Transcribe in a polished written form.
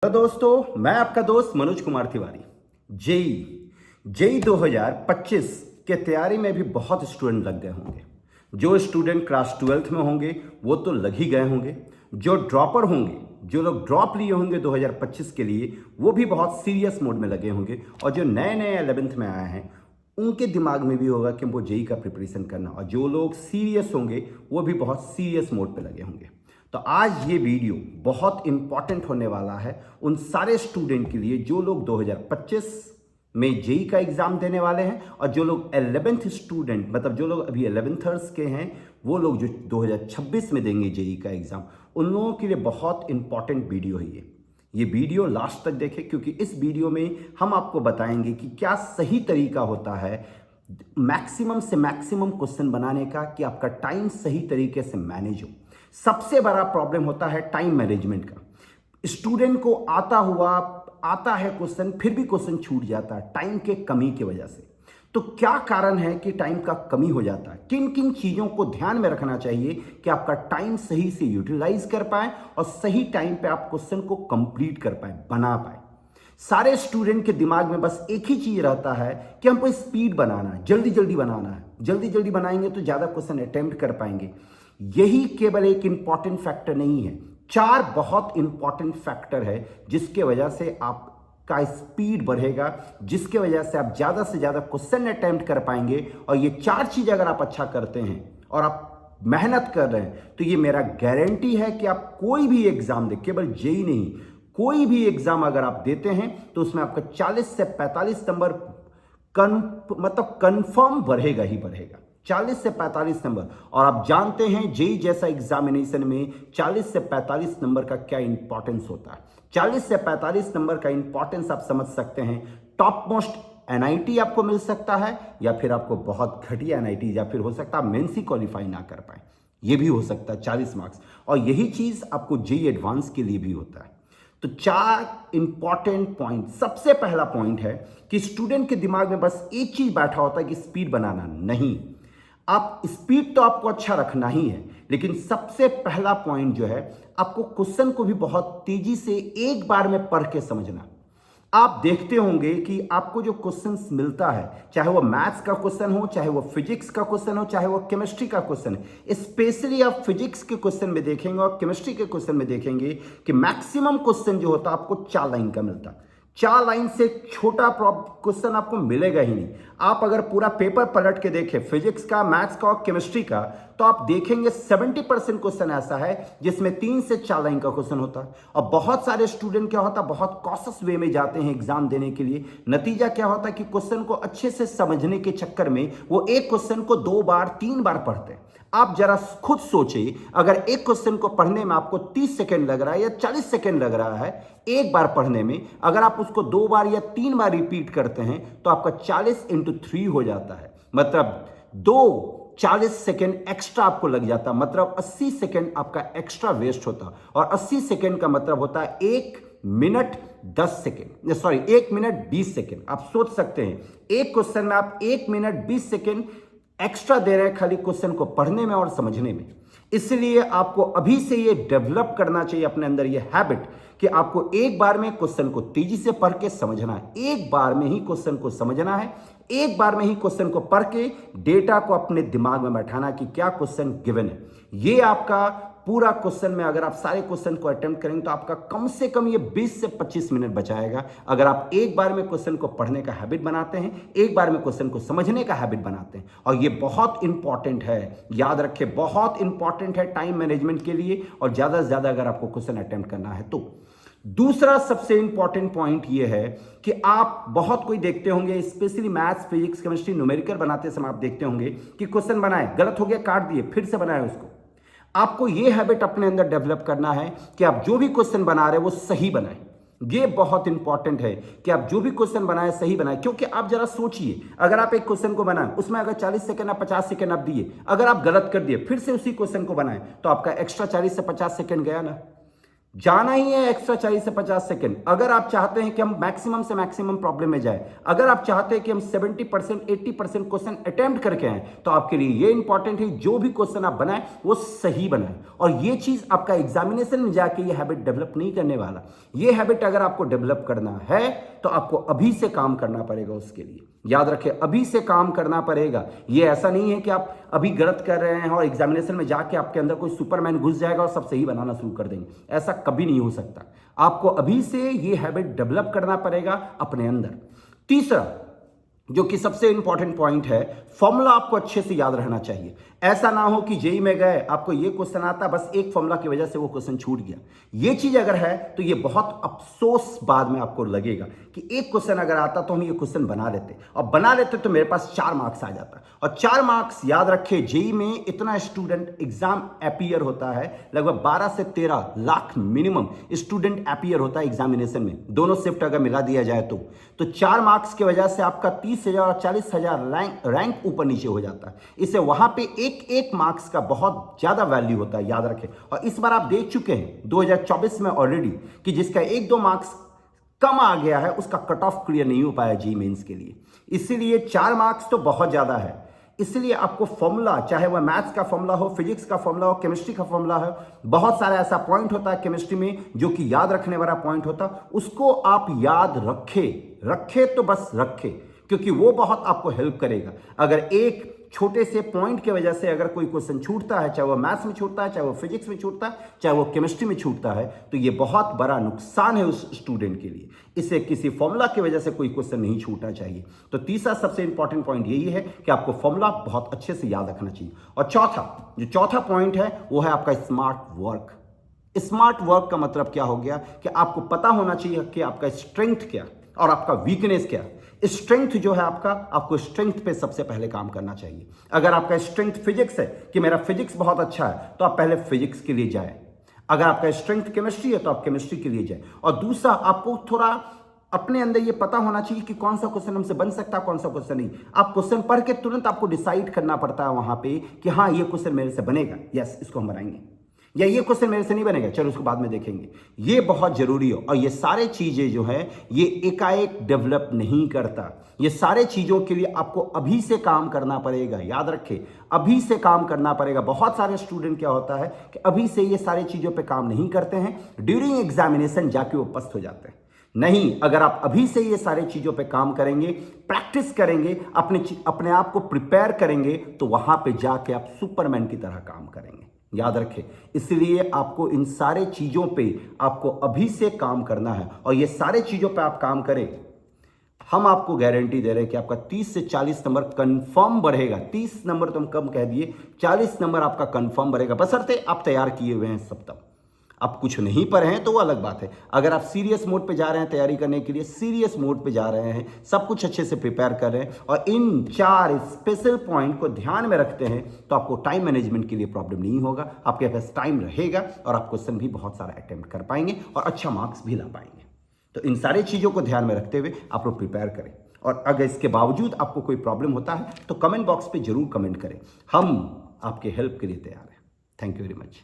Hello दोस्तों, मैं आपका दोस्त मनोज कुमार तिवारी। जेई 2025 के तैयारी में भी बहुत स्टूडेंट लग गए होंगे। जो स्टूडेंट क्लास 12th में होंगे वो तो लग ही गए होंगे। जो ड्रॉपर होंगे, जो लोग ड्रॉप लिए होंगे 2025 के लिए, वो भी बहुत सीरियस मोड में लगे होंगे। और जो नए नए 11th में आए हैं उनके दिमाग में भी होगा कि वो जेई का प्रिपरेशन करना, और जो लोग सीरियस होंगे वो भी बहुत सीरियस मोड पे लगे होंगे। तो आज ये वीडियो बहुत इंपॉर्टेंट होने वाला है उन सारे स्टूडेंट के लिए जो लोग 2025 में जेई का एग्जाम देने वाले हैं, और जो लोग 11th स्टूडेंट, मतलब जो लोग अभी 11thers के हैं, वो लोग जो 2026 में देंगे जेई का एग्जाम, उन लोगों के लिए बहुत इंपॉर्टेंट वीडियो है ये वीडियो लास्ट तक देखें, क्योंकि इस वीडियो में हम आपको बताएंगे कि क्या सही तरीका होता है मैक्सिमम से मैक्सिमम क्वेश्चन बनाने का, कि आपका टाइम सही तरीके से मैनेज हो। सबसे बड़ा प्रॉब्लम होता है टाइम मैनेजमेंट का। स्टूडेंट को आता है क्वेश्चन, फिर भी क्वेश्चन छूट जाता है टाइम के कमी की वजह से। तो क्या कारण है कि टाइम का कमी हो जाता है? किन किन चीज़ों को ध्यान में रखना चाहिए कि आपका टाइम सही से यूटिलाइज कर पाए और सही टाइम पे आप क्वेश्चन को कंप्लीट कर पाए, बना पाए। सारे स्टूडेंट के दिमाग में बस एक ही चीज़ रहता है कि हमको स्पीड बनाना है, जल्दी जल्दी बनाना है। जल्दी जल्दी बनाएंगे तो ज़्यादा क्वेश्चन अटेम्प्ट कर पाएंगे। यही केवल एक इंपॉर्टेंट फैक्टर नहीं है, 4 बहुत इंपॉर्टेंट फैक्टर है जिसके वजह से आपका स्पीड बढ़ेगा, जिसके वजह से आप ज़्यादा से ज़्यादा क्वेश्चन अटेम्प्ट कर पाएंगे। और ये 4 चीज़ अगर आप अच्छा करते हैं और आप मेहनत कर रहे हैं तो ये मेरा गारंटी है कि आप कोई भी एग्जाम दे, केवल जेई नहीं, कोई भी एग्जाम अगर आप देते हैं तो उसमें आपका 40 से 45 नंबर कंफर्म बढ़ेगा ही बढ़ेगा। 40 से 45 नंबर। और आप जानते हैं जेई जैसा एग्जामिनेशन में 40 से 45 नंबर का क्या इंपॉर्टेंस होता है। 40 से 45 नंबर का इंपॉर्टेंस आप समझ सकते हैं। टॉप मोस्ट एनआईटी आपको मिल सकता है, या फिर आपको बहुत घटिया एनआईटी, या फिर हो सकता है मेंस ही क्वालिफाई ना कर पाए, ये भी हो सकता है 40 मार्क्स। और यही चीज आपको जेई एडवांस के लिए भी होता है। तो 4 इंपॉर्टेंट पॉइंट। सबसे पहला पॉइंट है कि स्टूडेंट के दिमाग में बस एक चीज बैठा होता है कि स्पीड बनाना। नहीं, आप स्पीड तो आपको अच्छा रखना ही है, लेकिन सबसे पहला पॉइंट जो है, आपको क्वेश्चन को भी बहुत तेजी से एक बार में पढ़ के समझना। आप देखते होंगे कि आपको जो क्वेश्चंस मिलता है, चाहे वो मैथ्स का क्वेश्चन हो, चाहे वो फिजिक्स का क्वेश्चन हो, चाहे वो केमिस्ट्री का क्वेश्चन है। स्पेशली आप फिजिक्स के क्वेश्चन में देखेंगे और केमिस्ट्री के क्वेश्चन में देखेंगे कि मैक्सिमम क्वेश्चन जो होता है आपको 4 लाइन का मिलता है। 4 लाइन से छोटा क्वेश्चन आपको मिलेगा ही नहीं। आप अगर पूरा पेपर पलट के देखें फिजिक्स का, मैथ्स का और केमिस्ट्री का, तो आप देखेंगे 70% क्वेश्चन ऐसा है जिसमें 3 से 4 लाइन का क्वेश्चन होता है। और बहुत सारे स्टूडेंट क्या होता है, बहुत कॉशियस वे में जाते हैं एग्जाम देने के लिए। नतीजा क्या होता है कि क्वेश्चन को अच्छे से समझने के चक्कर में वो एक क्वेश्चन को 2 बार 3 बार पढ़ते हैं। आप जरा खुद सोचिए, अगर एक क्वेश्चन को पढ़ने में आपको 30 सेकंड लग रहा है या 40 सेकंड लग रहा है एक बार पढ़ने में, अगर आप उसको 2 बार या 3 बार रिपीट करते हैं तो आपका 40 × 3 हो जाता है। मतलब 40 सेकंड एक्स्ट्रा आपको लग जाता, मतलब 80 सेकंड आपका एक्स्ट्रा वेस्ट होता। और 80 सेकंड का मतलब होता है 1 minute 10 second, sorry 1 minute 20 second. आप सोच सकते हैं एक क्वेश्चन में आप 1 मिनट 20 सेकंड एक्स्ट्रा दे रहे हैं खाली क्वेश्चन को पढ़ने में और समझने में। इसलिए आपको अभी से ये डेवलप करना चाहिए अपने अंदर ये हैबिट कि आपको एक बार में क्वेश्चन को तेजी से पढ़ के समझना है। एक बार में ही क्वेश्चन को समझना है, एक बार में ही क्वेश्चन को पढ़ के डेटा को अपने दिमाग में बैठाना कि क्या क्वेश्चन गिवन है। ये आपका पूरा क्वेश्चन में अगर आप सारे क्वेश्चन को अटेम्प्ट करेंगे तो आपका कम से कम ये 20 से 25 मिनट बचाएगा। अगर आप एक बार में क्वेश्चन को पढ़ने का हैबिट बनाते हैं, एक बार में क्वेश्चन को समझने का हैबिट बनाते हैं। और ये बहुत इंपॉर्टेंट है, याद रखें, बहुत इंपॉर्टेंट है टाइम मैनेजमेंट के लिए, और ज्यादा से ज्यादा अगर आपको क्वेश्चन अटेम्प्ट करना है तो। दूसरा सबसे इंपॉर्टेंट पॉइंट ये है कि आप बहुत कोई देखते होंगे, specially maths, physics, chemistry, numerical बनाते समय आप देखते होंगे कि क्वेश्चन बनाए, गलत हो गया, काट दिए, फिर से बनाए उसको। आपको ये हैबिट अपने अंदर डेवलप करना है कि आप जो भी क्वेश्चन बना रहे हैं वो सही बनाएं। ये बहुत इंपॉर्टेंट है कि आप जो भी क्वेश्चन बनाए सही बनाए। क्योंकि आप जरा सोचिए, अगर आप एक क्वेश्चन को बनाएं, उसमें अगर 40 सेकंड या 50 सेकंड आप दिए, अगर आप गलत कर दिए, फिर से उसी क्वेश्चन को बनाएं, तो आपका एक्स्ट्रा 40 से 50 सेकंड गया ना। जाना ही है एक्स्ट्रा 40 से 50 सेकंड। अगर आप चाहते हैं कि हम मैक्सिमम से मैक्सिमम प्रॉब्लम में जाए, अगर आप चाहते हैं कि हम 70% 80% क्वेश्चन अटेम्प्ट करके आए, तो आपके लिए ये इंपॉर्टेंट है जो भी क्वेश्चन आप बनाए वो सही बनाए। और ये चीज आपका एग्जामिनेशन में जाके ये हैबिट डेवलप नहीं करने वाला। ये हैबिट अगर आपको डेवलप करना है तो आपको अभी से काम करना पड़ेगा उसके लिए। याद रखें, अभी से काम करना पड़ेगा। ये ऐसा नहीं है कि आप अभी गलत कर रहे हैं और एग्जामिनेशन में जाके आपके अंदर कोई सुपरमैन घुस जाएगा और सब सही बनाना शुरू कर देंगे। ऐसा कभी नहीं हो सकता। आपको अभी से ये हैबिट डेवलप करना पड़ेगा अपने अंदर। तीसरा, जो कि सबसे इंपॉर्टेंट पॉइंट है, फॉर्मूला आपको अच्छे से याद रहना चाहिए। ऐसा ना हो कि जेई में गए, आपको ये क्वेश्चन आता, बस एक फॉर्मूला की वजह से वो क्वेश्चन छूट गया। ये चीज अगर है तो ये बहुत अफसोस बाद में आपको लगेगा कि एक क्वेश्चन अगर आता तो हम ये क्वेश्चन बना लेते, और बना लेते तो मेरे पास 4 मार्क्स आ जाता। और 4 मार्क्स याद रखे, जेई में इतना स्टूडेंट एग्जाम अपीयर होता है, लगभग 12 से 13 लाख मिनिमम स्टूडेंट अपीयर होता है एग्जामिनेशन में, दोनों शिफ्ट अगर मिला दिया जाए तो 4 मार्क्स की वजह से आपका 30,000 और 40,000 रैंक ऊपर नीचे हो जाता है। इससे वहां पे एक मार्क्स का बहुत ज्यादा वैल्यू होता है, याद रखें। और इस बार आप देख चुके हैं 2024 में ऑलरेडी कि जिसका 1-2 मार्क्स कम आ गया है उसका कट ऑफ क्लियर नहीं हो पाया जी मेंस के लिए। इसीलिए 4 मार्क्स तो बहुत ज्यादा है। इसलिए आपको फॉर्मूला, चाहे वह मैथ्स का फॉर्मूला हो, फिजिक्स का फॉर्मूला हो, केमिस्ट्री का फॉर्मूला हो, बहुत सारा ऐसा पॉइंट होता है केमिस्ट्री में जो कि याद रखने वाला पॉइंट होता, उसको आप याद रखे तो बस रखे, क्योंकि वो बहुत आपको हेल्प करेगा। अगर एक छोटे से पॉइंट की वजह से अगर कोई क्वेश्चन छूटता है, चाहे वो मैथ्स में छूटता है, चाहे वो फिजिक्स में छूटता है, चाहे वो केमिस्ट्री में छूटता है, तो ये बहुत बड़ा नुकसान है उस स्टूडेंट के लिए। इससे किसी फॉर्मूला की वजह से कोई क्वेश्चन नहीं छूटना चाहिए। तो तीसरा सबसे इंपॉर्टेंट पॉइंट यही है कि आपको फॉर्मूला बहुत अच्छे से याद रखना चाहिए। और चौथा पॉइंट है वो है आपका स्मार्ट वर्क। स्मार्ट वर्क का मतलब क्या हो गया कि आपको पता होना चाहिए कि आपका स्ट्रेंथ क्या और आपका वीकनेस क्या। स्ट्रेंथ जो है आपको स्ट्रेंथ पे सबसे पहले काम करना चाहिए। अगर आपका स्ट्रेंथ फिजिक्स है कि मेरा फिजिक्स बहुत अच्छा है, तो आप पहले फिजिक्स के लिए जाएं। अगर आपका स्ट्रेंथ केमिस्ट्री है तो आप केमिस्ट्री के लिए जाएं। और दूसरा, आपको थोड़ा अपने अंदर ये पता होना चाहिए कि कौन सा क्वेश्चन हमसे बन सकता है, कौन सा क्वेश्चन नहीं। आप क्वेश्चन पढ़ के तुरंत आपको डिसाइड करना पड़ता है वहां पे कि हाँ ये क्वेश्चन मेरे से बनेगा, यस इसको हम बनाएंगे, या ये क्वेश्चन मेरे से नहीं बनेगा, चलो उसको बाद में देखेंगे। ये बहुत जरूरी हो। और ये सारे चीजें जो है ये एकाएक डेवलप नहीं करता। ये सारे चीजों के लिए आपको अभी से काम करना पड़ेगा। याद रखें, अभी से काम करना पड़ेगा। बहुत सारे स्टूडेंट क्या होता है कि अभी से ये सारी चीजों पे काम नहीं करते हैं, ड्यूरिंग एग्जामिनेशन जाके वो पस्त हो जाते हैं। नहीं, अगर आप अभी से ये सारी चीजों पे काम करेंगे, प्रैक्टिस करेंगे, अपने आप को प्रिपेयर करेंगे, तो वहां पे जाके आप सुपरमैन की तरह काम करेंगे। याद रखें, इसलिए आपको इन सारे चीजों पे आपको अभी से काम करना है। और ये सारे चीजों पे आप काम करें, हम आपको गारंटी दे रहे हैं कि आपका 30 से 40 नंबर कंफर्म बढ़ेगा। 30 नंबर तो हम कम कह दिए, 40 नंबर आपका कंफर्म बढ़ेगा, बशर्ते आप तैयार किए हुए हैं सब। तब आप कुछ नहीं पर हैं तो वो अलग बात है। अगर आप सीरियस मोड पे जा रहे हैं तैयारी करने के लिए, सीरियस मोड पे जा रहे हैं, सब कुछ अच्छे से प्रिपेयर कर रहे हैं और इन 4 स्पेशल पॉइंट को ध्यान में रखते हैं, तो आपको टाइम मैनेजमेंट के लिए प्रॉब्लम नहीं होगा। आपके पास टाइम रहेगा और आप क्वेश्चन भी बहुत सारा अटेम्प्ट कर पाएंगे और अच्छा मार्क्स भी ला पाएंगे। तो इन सारी चीज़ों को ध्यान में रखते हुए आप लोग प्रिपेयर करें। और अगर इसके बावजूद आपको कोई प्रॉब्लम होता है तो कमेंट बॉक्स पे जरूर कमेंट करें, हम आपके हेल्प के लिए तैयार हैं। Thank you very much.